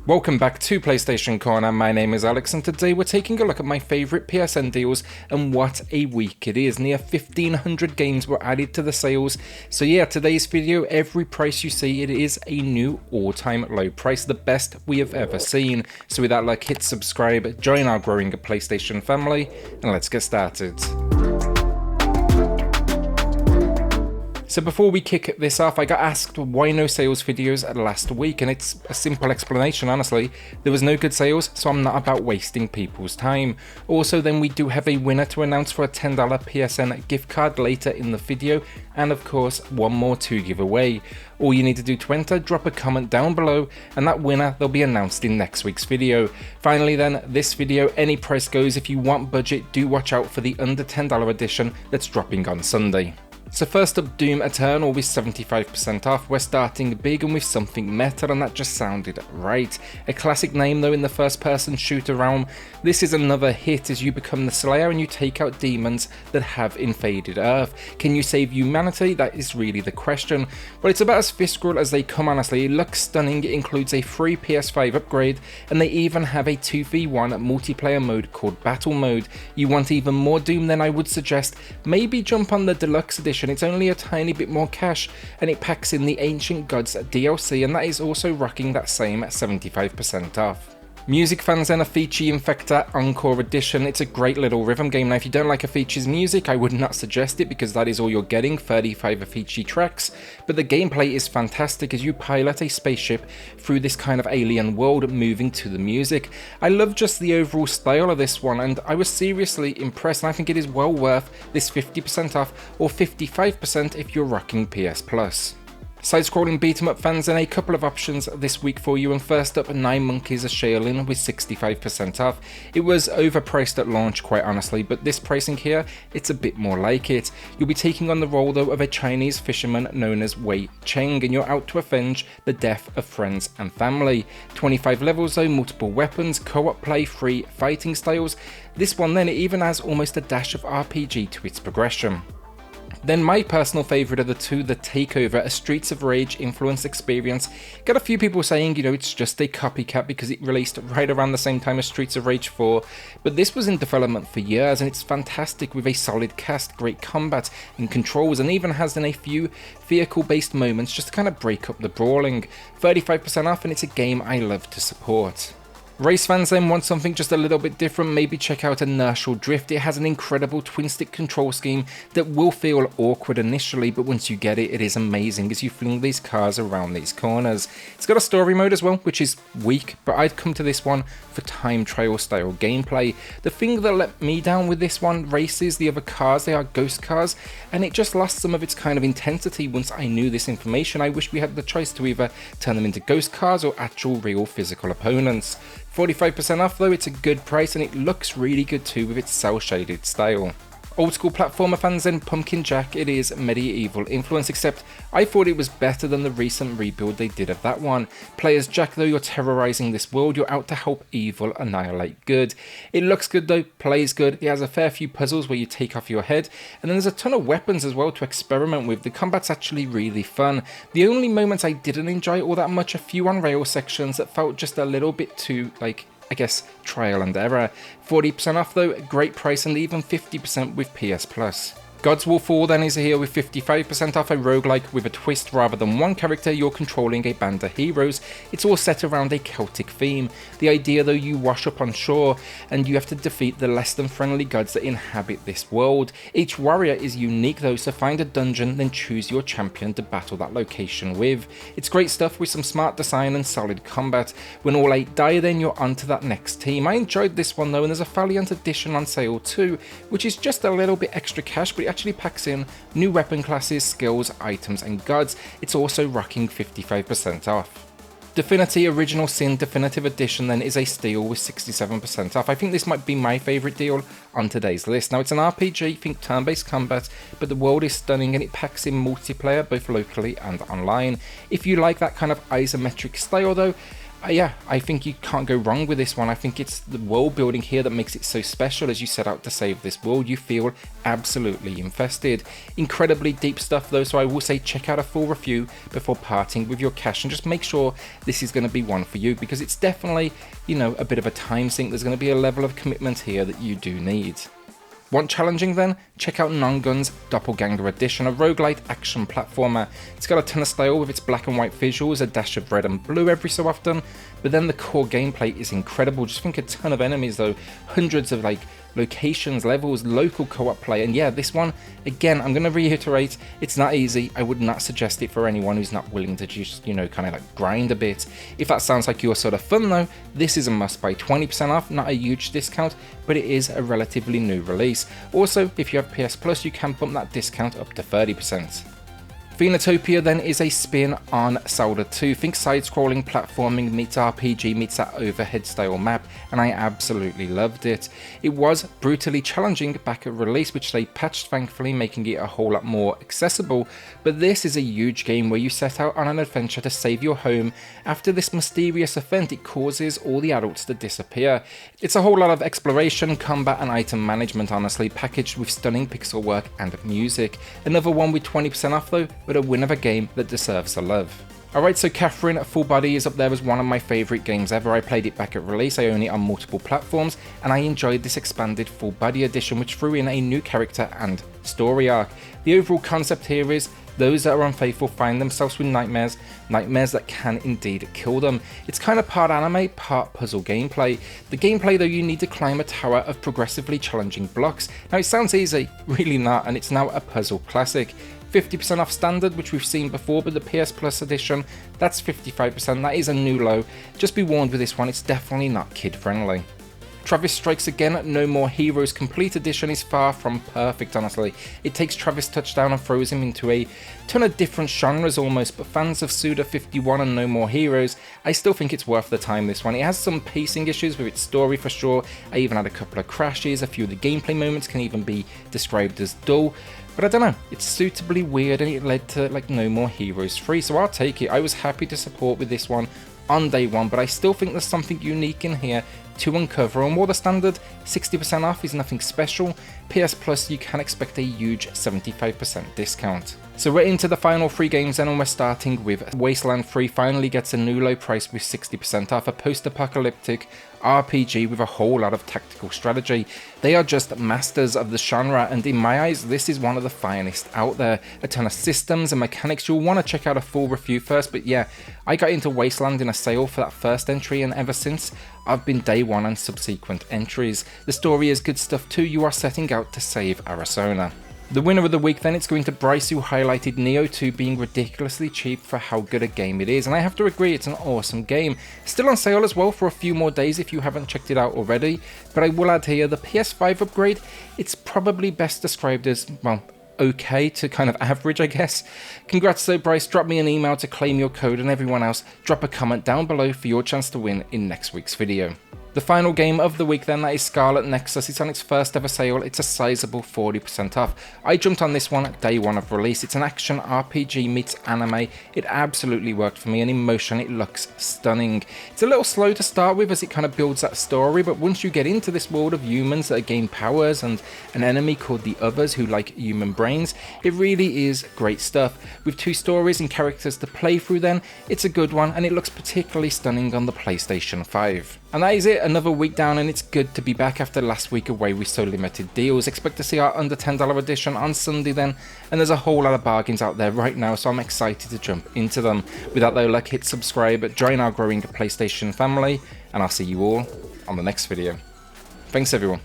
Welcome back to PlayStation Corner. My name is Alex and today we're taking a look at my favourite PSN deals, and what a week it is. Near 1500 games were added to the sales. So yeah, today's video, every price you see, it is a new all-time low price, the best we have ever seen. So with that, hit subscribe, join our growing PlayStation family, and let's get started. So before we kick this off, I got asked why no sales videos last week, and it's a simple explanation, honestly. There was no good sales, so I'm not about wasting people's time. Also, then we do have a winner to announce for a $10 PSN gift card later in the video, and of course, one more to give away. All you need to do to enter, drop a comment down below, and that winner, they'll be announced in next week's video. Finally then, this video, any price goes. If you want budget, do watch out for the under $10 edition that's dropping on Sunday. So first up, Doom Eternal with 75% off. We're starting big and with something meta, and that just sounded right. A classic name though in the first person shooter realm. This is another hit as you become the Slayer and you take out demons that have invaded Earth. Can you save humanity? That is really the question. But it's about as visceral as they come, honestly. It looks stunning. It includes a free PS5 upgrade, and they even have a 2v1 multiplayer mode called Battle Mode. You want even more Doom? Then I would suggest maybe jump on the deluxe edition. It's only a tiny bit more cash, and it packs in the Ancient Gods DLC, and that is also rocking that same 75% off. Music fans then, Avicii Invector Encore Edition. It's a great little rhythm game. Now if you don't like Avicii's music, I would not suggest it because that is all you're getting, 35 Avicii tracks, but the gameplay is fantastic as you pilot a spaceship through this kind of alien world moving to the music. I love just the overall style of this one, and I was seriously impressed, and I think it is well worth this 50% off or 55% if you're rocking PS Plus. Side-scrolling beat-em-up fans, and a couple of options this week for you, and first up, 9 Monkeys of Shaolin with 65% off. It was overpriced at launch, quite honestly, but this pricing here, it's a bit more like it. You'll be taking on the role though of a Chinese fisherman known as Wei Cheng, and you're out to avenge the death of friends and family. 25 levels though, multiple weapons, co-op play, free fighting styles. This one then, it even has almost a dash of RPG to its progression. Then my personal favourite of the two, the TakeOver, a Streets of Rage influenced experience. Got a few people saying, it's just a copycat because it released right around the same time as Streets of Rage 4, but this was in development for years and it's fantastic with a solid cast, great combat and controls, and even has in a few vehicle-based moments just to kind of break up the brawling. 35% off, and it's a game I love to support. Race fans then want something just a little bit different, maybe check out Inertial Drift. It has an incredible twin-stick control scheme that will feel awkward initially, but once you get it, it is amazing as you fling these cars around these corners. It's got a story mode as well, which is weak, but I'd come to this one for time trial style gameplay. The thing that let me down with this one, races, the other cars, they are ghost cars, and it just lost some of its kind of intensity once I knew this information. I wish we had the choice to either turn them into ghost cars or actual real physical opponents. 45% off though, it's a good price and it looks really good too with its cel shaded style. Old school platformer fans then, Pumpkin Jack, it is medieval influence, except I thought it was better than the recent rebuild they did of that one. Play as Jack though, you're terrorizing this world, you're out to help evil annihilate good. It looks good though, plays good, it has a fair few puzzles where you take off your head, and then there's a ton of weapons as well to experiment with. The combat's actually really fun. The only moments I didn't enjoy all that much, a few on rail sections that felt just a little bit too, I guess, trial and error. 40% off though, great price, and even 50% with PS Plus. Gods Will Fall then is here with 55% off, a roguelike with a twist. Rather than one character, you're controlling a band of heroes. It's all set around a Celtic theme. The idea though, you wash up on shore and you have to defeat the less than friendly gods that inhabit this world. Each warrior is unique though, so find a dungeon, then choose your champion to battle that location with. It's great stuff with some smart design and solid combat. When all 8 die, then you're on to that next team. I enjoyed this one though, and there's a Valiant edition on sale too, which is just a little bit extra cash, but it actually packs in new weapon classes, skills, items and gods. It's also rocking 55% off. Divinity Original Sin Definitive Edition then is a steal with 67% off. I think this might be my favourite deal on today's list. Now it's an RPG, think turn-based combat, but the world is stunning and it packs in multiplayer both locally and online. If you like that kind of isometric style though, Yeah, I think you can't go wrong with this one. I think it's the world building here that makes it so special. As you set out to save this world, you feel absolutely invested. Incredibly deep stuff though, so I will say check out a full review before parting with your cash, and just make sure this is going to be one for you, because it's definitely, you know, a bit of a time sink. There's going to be a level of commitment here that you do need. Want challenging then? Check out NonGunz Doppelganger Edition, a roguelite action platformer. It's got a ton of style with its black and white visuals, a dash of red and blue every so often, but then the core gameplay is incredible. Just think a ton of enemies though, hundreds of like locations, levels, local co-op play, and yeah, this one, again, I'm going to reiterate, it's not easy. I would not suggest it for anyone who's not willing to just, you know, kind of like grind a bit. If that sounds like your sort of fun though, this is a must buy. 20% off, not a huge discount, but it is a relatively new release. Also, if you have PS Plus, you can bump that discount up to 30%. Phoenotopia then is a spin on Zelda 2. Think side-scrolling platforming meets RPG meets that overhead style map, and I absolutely loved it. It was brutally challenging back at release, which they patched thankfully, making it a whole lot more accessible, but this is a huge game where you set out on an adventure to save your home. After this mysterious event, it causes all the adults to disappear. It's a whole lot of exploration, combat and item management, honestly, packaged with stunning pixel work and music. Another one with 20% off though, but a win of a game that deserves a love. Alright, so Catherine Full Body is up there as one of my favourite games ever. I played it back at release, I own it on multiple platforms, and I enjoyed this expanded Full Body edition, which threw in a new character and story arc. The overall concept here is those that are unfaithful find themselves with nightmares that can indeed kill them. It's kind of part anime, part puzzle gameplay. The gameplay though, you need to climb a tower of progressively challenging blocks. Now it sounds easy, really not, and it's now a puzzle classic. 50% off standard, which we've seen before, but the PS Plus edition, that's 55%, that is a new low. Just be warned with this one, it's definitely not kid friendly. Travis Strikes Again No More Heroes Complete Edition is far from perfect, honestly. It takes Travis Touchdown and throws him into a ton of different genres almost, but fans of Suda 51 and No More Heroes, I still think it's worth the time, this one. It has some pacing issues with its story for sure. I even had a couple of crashes, a few of the gameplay moments can even be described as dull. But I don't know, it's suitably weird and it led to like No More Heroes 3, so I'll take it. I was happy to support with this one on day one, but I still think there's something unique in here to uncover, and while the standard 60% off is nothing special, PS Plus you can expect a huge 75% discount. So we're into the final 3 games then, and we're starting with Wasteland 3 finally gets a new low price with 60% off, a post-apocalyptic RPG with a whole lot of tactical strategy. They are just masters of the genre, and in my eyes this is one of the finest out there. A ton of systems and mechanics. You'll want to check out a full review first, but yeah, I got into Wasteland in a sale for that first entry, and ever since I've been day one and subsequent entries. The story is good stuff too. You are setting out to save Arizona. The winner of the week then, it's going to Bryce, who highlighted Neo 2 being ridiculously cheap for how good a game it is, and I have to agree, it's an awesome game. Still on sale as well for a few more days if you haven't checked it out already, but I will add here the PS5 upgrade, it's probably best described as, well, okay to kind of average, I guess. Congrats though Bryce, drop me an email to claim your code, and everyone else, drop a comment down below for your chance to win in next week's video. The final game of the week then, that is Scarlet Nexus. It's on its first ever sale, it's a sizable 40% off. I jumped on this one at day one of release. It's an action RPG meets anime. It absolutely worked for me, and in motion it looks stunning. It's a little slow to start with as it kind of builds that story, but once you get into this world of humans that gain powers and an enemy called the Others who like human brains, it really is great stuff. With 2 stories and characters to play through then, it's a good one, and it looks particularly stunning on the PlayStation 5. And that is it, another week down, and it's good to be back after last week away with so limited deals. Expect to see our under $10 edition on Sunday then, and there's a whole lot of bargains out there right now, so I'm excited to jump into them. With that though, like, hit subscribe, join our growing PlayStation family, and I'll see you all on the next video. Thanks everyone.